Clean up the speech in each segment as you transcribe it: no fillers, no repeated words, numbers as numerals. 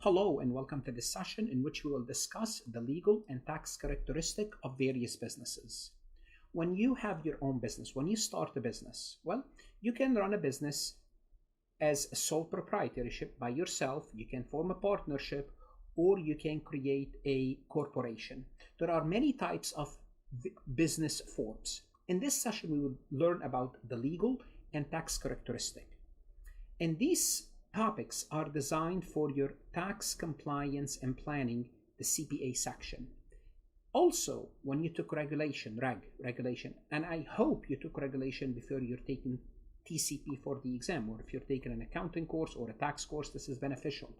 Hello and welcome to this session in which we will discuss the legal and tax characteristic of various businesses. When you have your own business, when you start a business, well, you can run a business as a sole proprietorship by yourself, you can form a partnership, or you can create a corporation. There are many types of business forms. In this session, we will learn about the legal and tax characteristic. And these topics are designed for your tax compliance and planning, the CPA section. Also, when you took regulation, and I hope you took regulation before you're taking TCP for the exam, or if you're taking an accounting course or a tax course, this is beneficial.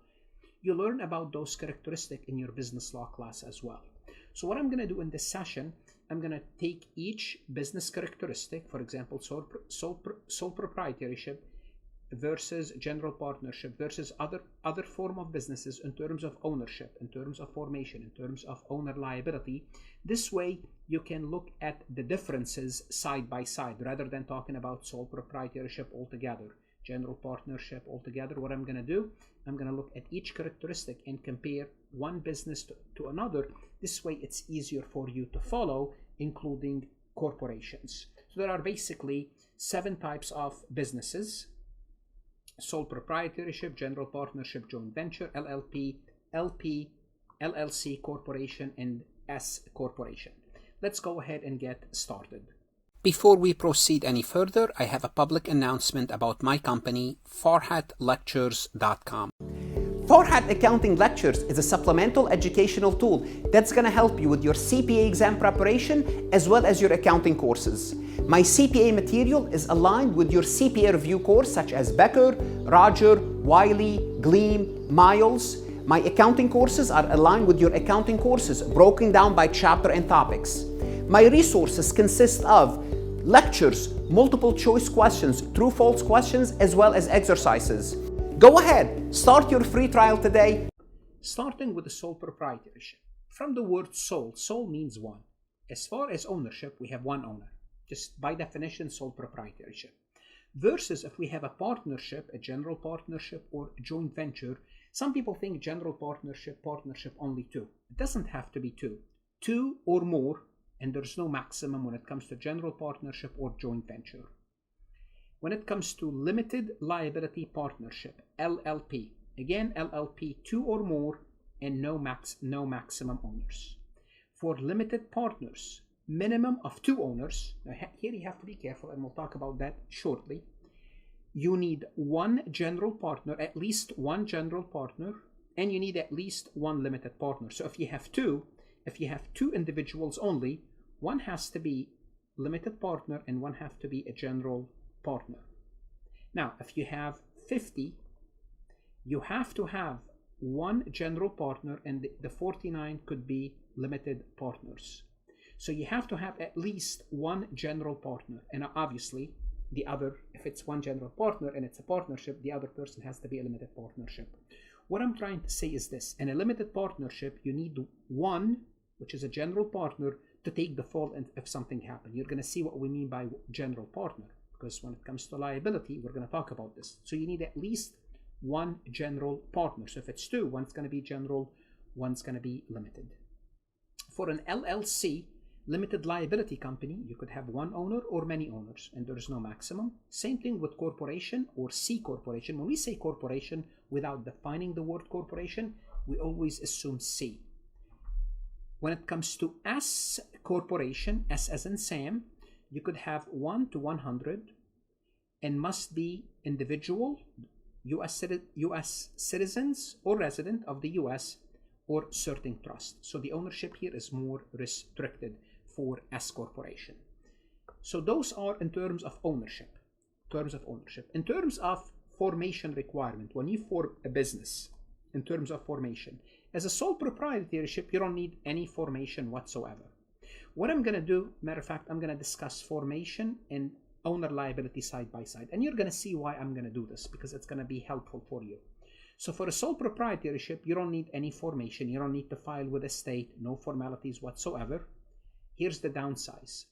You learn about those characteristics in your business law class as well. So what I'm going to do in this session, I'm going to take each business characteristic, for example, sole proprietorship versus general partnership versus other form of businesses in terms of ownership, in terms of formation, in terms of owner liability. This way you can look at the differences side by side rather than talking about sole proprietorship altogether, general partnership altogether. What I'm going to do, I'm going to look at each characteristic and compare one business to another. This way it's easier for you to follow, including corporations. So there are basically 7 types of businesses: sole proprietorship, general partnership, joint venture, LLP, LP, LLC, corporation, and S corporation. Let's go ahead and get started. Before we proceed any further, I have a public announcement about my company, farhatlectures.com. Farhat Accounting Lectures is a supplemental educational tool that's going to help you with your CPA exam preparation as well as your accounting courses. My CPA material is aligned with your CPA review course such as Becker, Roger, Wiley, Gleam, Miles. My accounting courses are aligned with your accounting courses broken down by chapter and topics. My resources consist of lectures, multiple choice questions, true-false questions, as well as exercises. Go ahead, start your free trial today. Starting with the sole proprietorship. From the word sole means one. As far as ownership, we have one owner. Just by definition, sole proprietorship. Versus if we have a partnership, a general partnership or joint venture, some people think general partnership only 2. It doesn't have to be 2. 2 or more, and there's no maximum when it comes to general partnership or joint venture. When it comes to limited liability partnership, LLP, again LLP 2 or more and no maximum owners. For limited partners, minimum of 2 owners. Now here you have to be careful, and we'll talk about that shortly. You need one general partner, at least one general partner, and you need at least one limited partner. So if you have two individuals only, one has to be limited partner and one has to be a general partner. Now, if you have 50, you have to have one general partner and the 49 could be limited partners. So you have to have at least one general partner, and obviously the other, if it's one general partner and it's a partnership, the other person has to be a limited partnership. What I'm trying to say is this: in a limited partnership, you need one, which is a general partner, to take the fall if something happened. You're going to see what we mean by general partner, because when it comes to liability, we're going to talk about this. So you need at least one general partner. So if it's 2, one's going to be general, one's going to be limited. For an LLC, limited liability company, you could have one owner or many owners, and there is no maximum. Same thing with corporation or C corporation. When we say corporation, without defining the word corporation, we always assume C. When it comes to S corporation, S as in Sam, you could have 1 to 100 and must be individual, US citizens or resident of the US or certain trust. So the ownership here is more restricted for S corporation. So those are in terms of ownership. In terms of formation requirement, when you form a business, in terms of formation, as a sole proprietorship, you don't need any formation whatsoever. What I'm going to do, matter of fact, I'm going to discuss formation and owner liability side by side. And you're going to see why I'm going to do this, because it's going to be helpful for you. So for a sole proprietorship, you don't need any formation. You don't need to file with a state, no formalities whatsoever. Here's the downsides.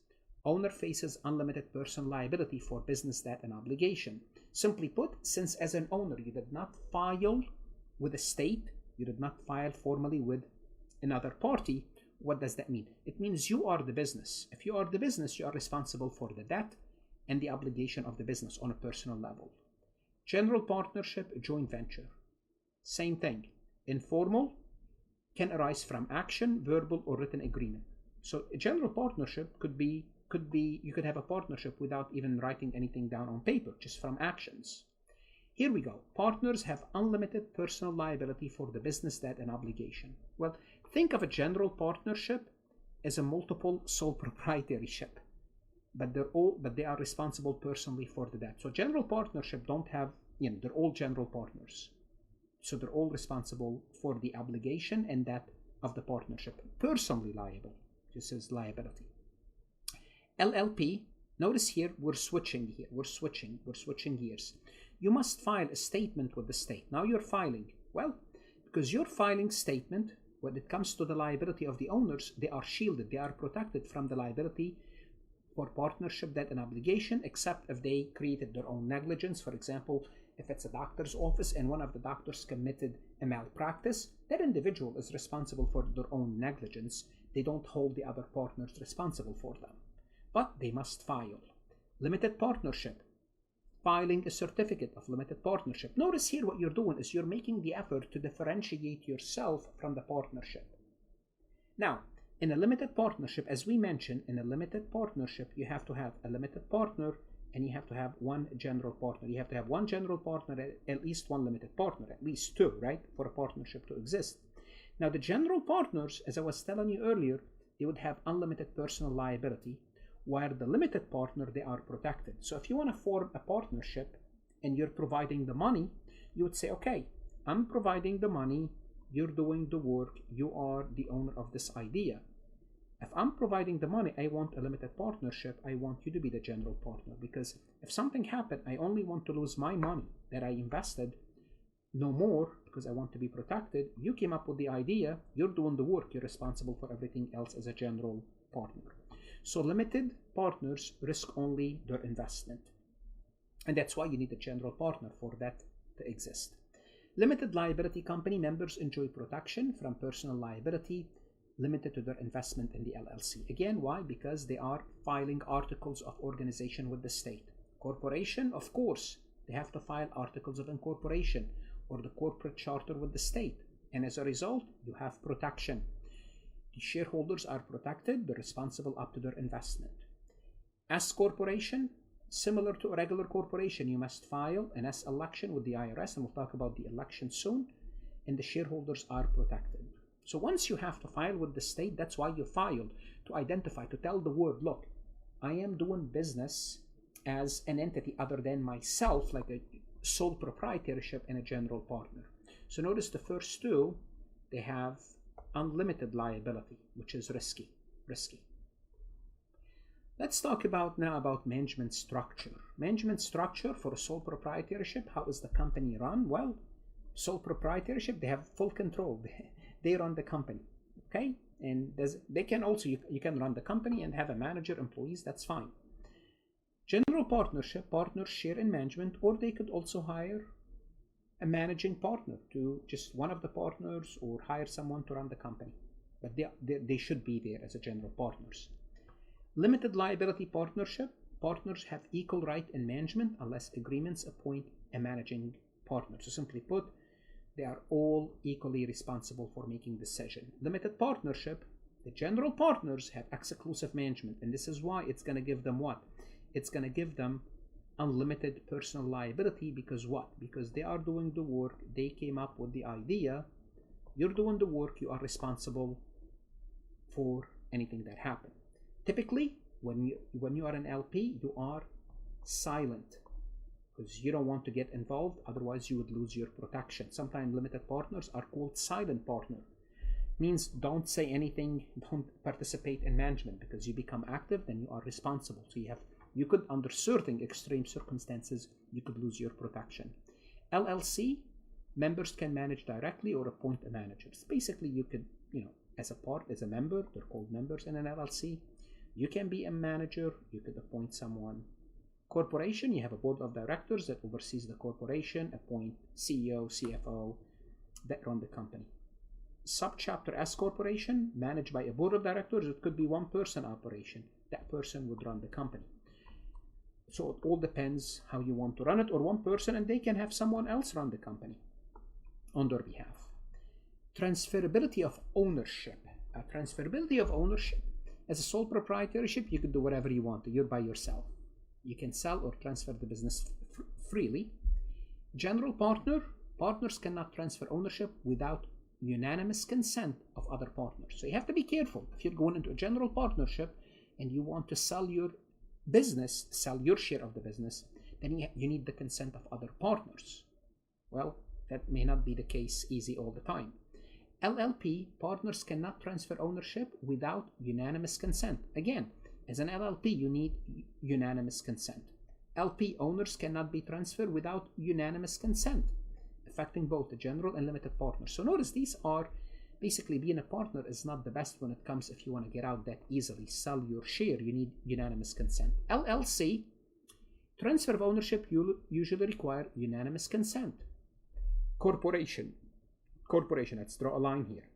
Owner faces unlimited personal liability for business debt and obligation. Simply put, since as an owner you did not file with a state You did not file formally with another party. What does that mean? It means you are the business. If you are the business, you are responsible for the debt and the obligation of the business on a personal level. General partnership, joint venture. Same thing. Informal can arise from action, verbal or written agreement. So a general partnership could be you could have a partnership without even writing anything down on paper, just from actions. Here we go. Partners have unlimited personal liability for the business debt and obligation. Well, think of a general partnership as a multiple sole proprietorship, but they are responsible personally for the debt. So general partnership don't have, they're all general partners. So they're all responsible for the obligation and debt of the partnership, personally liable. This is liability. LLP, notice here we're switching gears. You must file a statement with the state. Now you're filing. Well, because your filing statement, when it comes to the liability of the owners, they are shielded, they are protected from the liability for partnership debt and obligation, except if they created their own negligence. For example, if it's a doctor's office and one of the doctors committed a malpractice, that individual is responsible for their own negligence. They don't hold the other partners responsible for them, but they must file. Limited partnership, filing a certificate of limited partnership. Notice here what you're doing is you're making the effort to differentiate yourself from the partnership. Now, in a limited partnership, as we mentioned, in a limited partnership, you have to have a limited partner and you have to have one general partner. You have to have one general partner, at least one limited partner, at least two, right, for a partnership to exist. Now, the general partners, as I was telling you earlier, they would have unlimited personal liability, while the limited partner, they are protected. So if you want to form a partnership and you're providing the money, you would say, okay, I'm providing the money, you're doing the work, you are the owner of this idea. If I'm providing the money, I want a limited partnership, I want you to be the general partner, because if something happened, I only want to lose my money that I invested, no more, because I want to be protected. You came up with the idea, you're doing the work, you're responsible for everything else as a general partner. So limited partners risk only their investment. And that's why you need a general partner for that to exist. Limited liability company members enjoy protection from personal liability limited to their investment in the LLC. Again, why? Because they are filing articles of organization with the state. Corporation, of course, they have to file articles of incorporation or the corporate charter with the state. And as a result, you have protection. The shareholders are protected, they're responsible up to their investment. S corporation, similar to a regular corporation, you must file an S election with the IRS, and we'll talk about the election soon, and the shareholders are protected. So once you have to file with the state, that's why you filed, to identify, to tell the world, look, I am doing business as an entity other than myself, like a sole proprietorship and a general partner. So notice the first two, they have unlimited liability, which is risky. Let's talk now about management structure. Management structure for a sole proprietorship, how is the company run? Well, sole proprietorship, they have full control. They run the company, okay? And they can also, you can run the company and have a manager, employees, that's fine. General partnership, partners share in management, or they could also hire a managing partner, to just one of the partners, or hire someone to run the company. But they should be there as a general partners. Limited liability partnership, partners have equal right in management unless agreements appoint a managing partner. So simply put, they are all equally responsible for making decision. Limited partnership, the general partners have exclusive management, and this is why it's going to give them what? It's going to give them unlimited personal liability, because what? Because they are doing the work, they came up with the idea, you're doing the work, you are responsible for anything that happened. Typically, when you are an LP, you are silent, because you don't want to get involved, otherwise you would lose your protection. Sometimes limited partners are called silent partner. Means don't say anything, don't participate in management, because you become active, then you are responsible. So you could, under certain extreme circumstances, you could lose your protection. LLC, members can manage directly or appoint a manager. So basically, you could, as a member, they're called members in an LLC. You can be a manager, you could appoint someone. Corporation, you have a board of directors that oversees the corporation, appoint CEO, CFO, that run the company. Subchapter S corporation, managed by a board of directors. It could be one person operation. That person would run the company. So it all depends how you want to run it, or one person and they can have someone else run the company on their behalf. Transferability of ownership. Transferability of ownership. As a sole proprietorship, you can do whatever you want. You're by yourself. You can sell or transfer the business freely. General partners cannot transfer ownership without unanimous consent of other partners. So you have to be careful. If you're going into a general partnership and you want to sell your business, sell your share of the business, then you need the consent of other partners. Well, that may not be the case easy all the time. LLP, partners cannot transfer ownership without unanimous consent. Again, as an LLP, you need unanimous consent. LP, owners cannot be transferred without unanimous consent, affecting both the general and limited partners. So notice these are basically, being a partner is not the best when it comes if you want to get out that easily, sell your share, you need unanimous consent. LLC, transfer of ownership usually require unanimous consent. Corporation, let's draw a line here.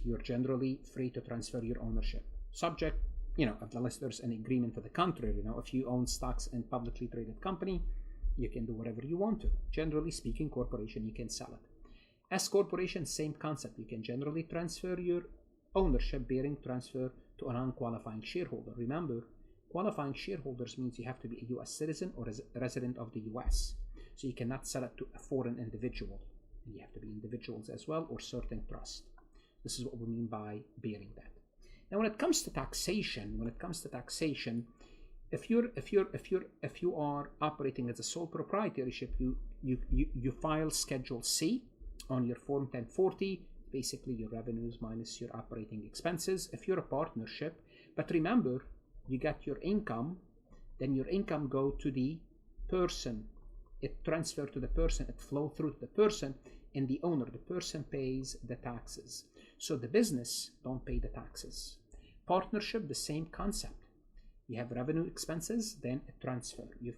You're generally free to transfer your ownership, subject, unless there's an agreement to the contrary. If you own stocks in publicly traded company, you can do whatever you want to. Generally speaking, corporation, you can sell it. S corporation, same concept. You can generally transfer your ownership bearing transfer to a non-qualifying shareholder. Remember, qualifying shareholders means you have to be a U.S. citizen or a resident of the U.S. So you cannot sell it to a foreign individual. You have to be individuals as well, or certain trust. This is what we mean by bearing that. Now, when it comes to taxation, if you are operating as a sole proprietorship, you file Schedule C on your Form 1040, basically your revenues minus your operating expenses. If you're a partnership, but remember, you got your income, then your income go to the person. It transfer to the person, it flow through to the person, and the owner, the person pays the taxes. So the business don't pay the taxes. Partnership, the same concept. You have revenue expenses, then a transfer. You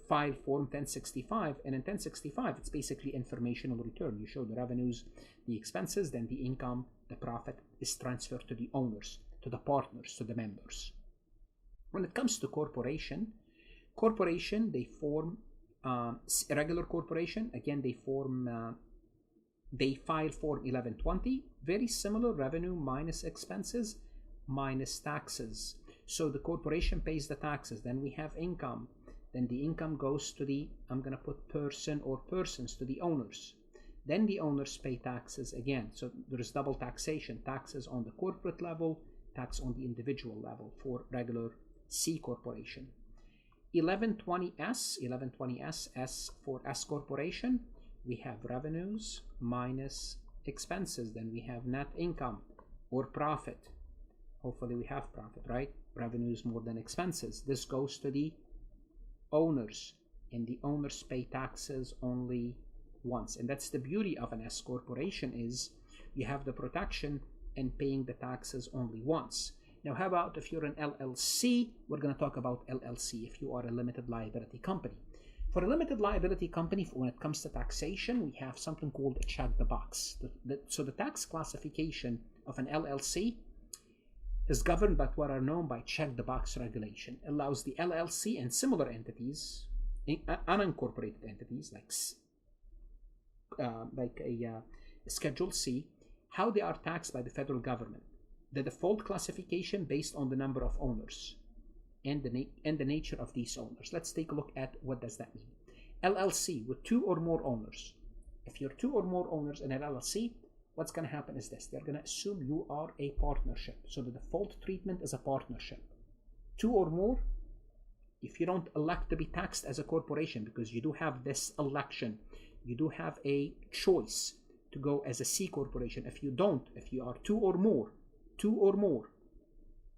file Form 1065, and in 1065, it's basically informational return. You show the revenues, the expenses, then the income, the profit is transferred to the owners, to the partners, to the members. When it comes to corporation, they form a regular corporation. Again, they file Form 1120, very similar, revenue minus expenses minus taxes. So the corporation pays the taxes, then we have income, then the income goes to the, I'm going to put person or persons, to the owners. Then the owners pay taxes again. So there is double taxation, taxes on the corporate level, tax on the individual level for regular C corporation. 1120S, S for S corporation, we have revenues minus expenses, then we have net income or profit. Hopefully we have profit, right? Revenues more than expenses. This goes to the owners, and the owners pay taxes only once. And that's the beauty of an S corporation, is you have the protection and paying the taxes only once. Now, how about if you're an LLC? We're going to talk about LLC if you are a limited liability company. For a limited liability company, when it comes to taxation, we have something called a check the box. So the tax classification of an LLC is governed by what are known by check the box regulation. It allows the LLC and similar entities, unincorporated entities like a Schedule C, how they are taxed by the federal government. The default classification based on the number of owners and the nature of these owners. Let's take a look at what does that mean. LLC with 2 or more owners. If you're 2 or more owners in an LLC, what's going to happen is this. They're going to assume you are a partnership. So the default treatment is a partnership. 2 or more, if you don't elect to be taxed as a corporation, because you do have this election, you do have a choice to go as a C corporation. If you don't, if you are 2 or more,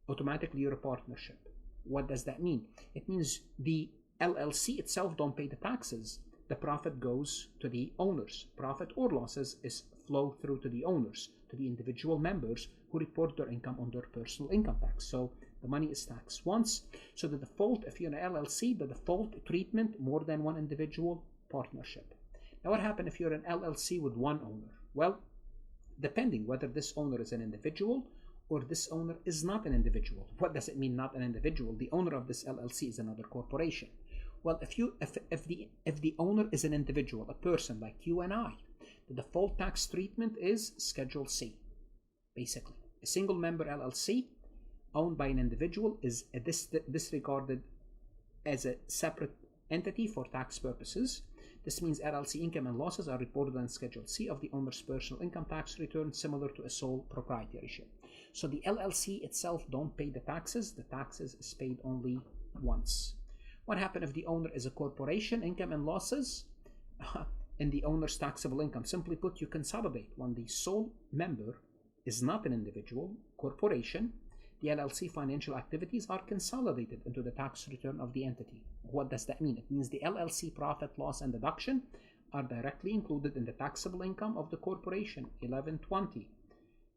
automatically you're a partnership. What does that mean? It means the LLC itself don't pay the taxes. The profit goes to the owners. Profit or losses is flow through to the owners, to the individual members who report their income on their personal income tax. So the money is taxed once. So the default, if you're an LLC, the default treatment, more than one individual, partnership. Now, what happens if you're an LLC with one owner? Well, depending whether this owner is an individual or this owner is not an individual. What does it mean, not an individual? The owner of this LLC is another corporation. Well, if the owner is an individual, a person like you and I, the default tax treatment is Schedule C. Basically, a single member LLC owned by an individual is disregarded as a separate entity for tax purposes. This means LLC income and losses are reported on Schedule C of the owner's personal income tax return, similar to a sole proprietorship. So the LLC itself don't pay the taxes. The taxes is paid only once. What happens if the owner is a corporation? Income and losses in the owner's taxable income. Simply put, you consolidate. When the sole member is not an individual corporation, the LLC financial activities are consolidated into the tax return of the entity. What does that mean? It means the LLC profit, loss, and deduction are directly included in the taxable income of the corporation, 1120,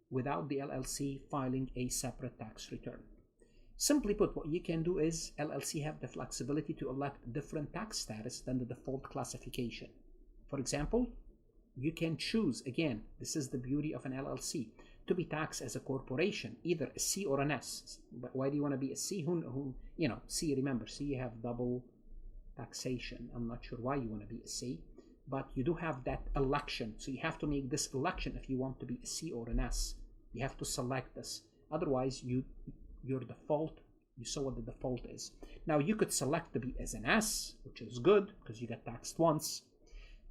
without the LLC filing a separate tax return. Simply put, what you can do is LLC have the flexibility to elect different tax status than the default classification. For example, you can choose, again, this is the beauty of an LLC, to be taxed as a corporation, either a C or an S. But why do you want to be a C? C, remember, C, you have double taxation. I'm not sure why you want to be a C, but you do have that election. So you have to make this election if you want to be a C or an S. You have to select this. Otherwise, your default, you saw what the default is. Now, you could select to be as an S, which is good because you get taxed once.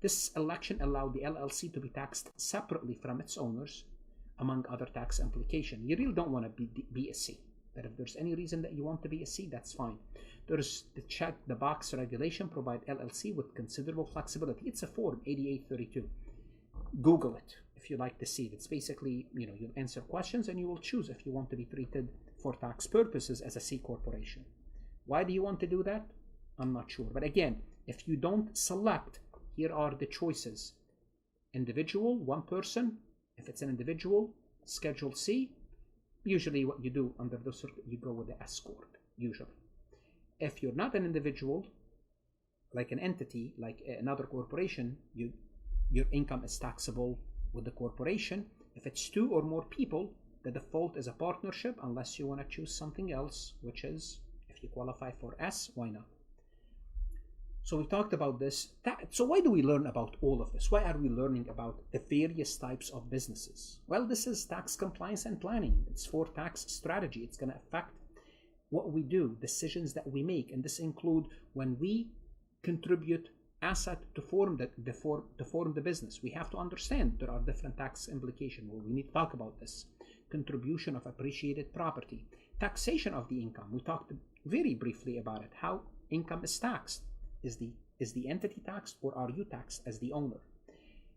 This election allowed the LLC to be taxed separately from its owners, among other tax implications. You really don't want to be a C, but if there's any reason that you want to be a C, that's fine. There's the check the box regulation provide LLC with considerable flexibility. It's a form 8832. Google it if you like to see it. It's basically, you'll answer questions and you will choose if you want to be treated for tax purposes as a C corporation. Why do you want to do that? I'm not sure. But again, if you don't select, here are the choices. Individual, one person. If it's an individual, Schedule C. Usually what you do under the circuit, you go with the S corp, usually. If you're not an individual, like an entity, like another corporation, your income is taxable with the corporation. If it's two or more people, the default is a partnership, unless you want to choose something else, which is, if you qualify for S, why not? So we talked about this. So why do we learn about all of this? Why are we learning about the various types of businesses? Well, this is tax compliance and planning. It's for tax strategy. It's going to affect what we do, decisions that we make. And this include when we contribute asset to form the business. We have to understand there are different tax implications. Well, we need to talk about this. Contribution of appreciated property. Taxation of the income. We talked very briefly about it. How income is taxed. Is the entity taxed or are you taxed as the owner?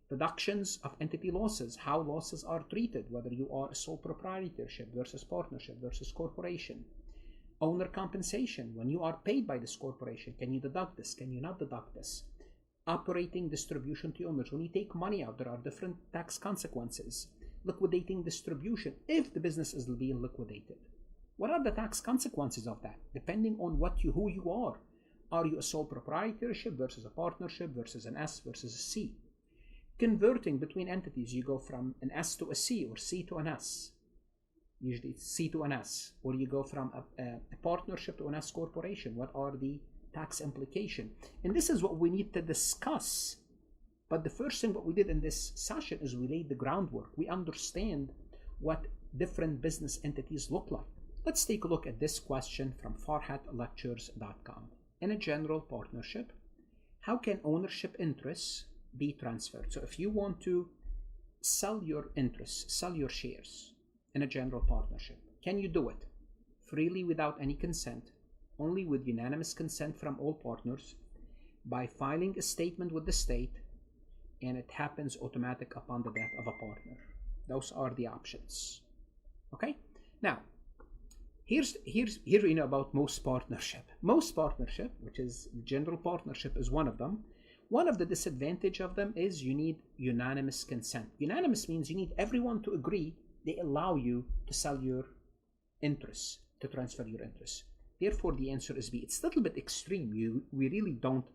Deductions of entity losses, how losses are treated, whether you are a sole proprietorship versus partnership versus corporation. Owner compensation, when you are paid by this corporation, can you deduct this? Can you not deduct this? Operating distribution to owners, when you take money out, there are different tax consequences. Liquidating distribution, if the business is being liquidated. What are the tax consequences of that? Depending on who you are. Are you a sole proprietorship versus a partnership versus an S versus a C? Converting between entities, you go from an S to a C or C to an S. Usually it's C to an S. Or you go from a partnership to an S corporation. What are the tax implications? And this is what we need to discuss. But the first thing what we did in this session is we laid the groundwork. We understand what different business entities look like. Let's take a look at this question from farhatlectures.com. In a general partnership, how can ownership interests be transferred? So if you want to sell your interests, sell your shares in a general partnership, can you do it freely without any consent, only with unanimous consent from all partners, by filing a statement with the state, and it happens automatic upon the death of a partner? Those are the options. Okay? Now, here we know about most partnership. Most partnership, which is general partnership, is one of them. One of the disadvantage of them is you need unanimous consent. Unanimous means you need everyone to agree. They allow you to sell your interests, to transfer your interests. Therefore, the answer is B. It's a little bit extreme. We really don't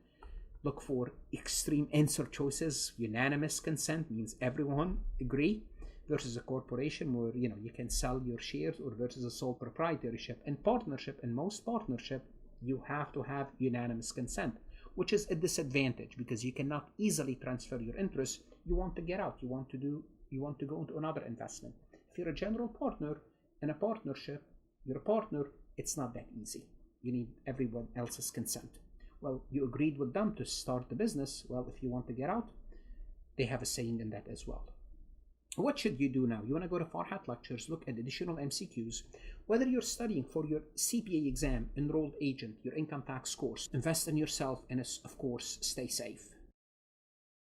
Look for extreme answer choices. Unanimous consent means everyone agree, versus a corporation where you can sell your shares, or versus a sole proprietorship. In partnership, in most partnership, you have to have unanimous consent, which is a disadvantage because you cannot easily transfer your interest. You want to get out. You want to go into another investment. If you're a general partner in a partnership, you're a partner, it's not that easy. You need everyone else's consent. Well, you agreed with them to start the business. Well, if you want to get out, they have a saying in that as well. What should you do now? You want to go to Farhat Lectures, look at additional MCQs. Whether you're studying for your CPA exam, enrolled agent, your income tax course, invest in yourself, and of course, stay safe.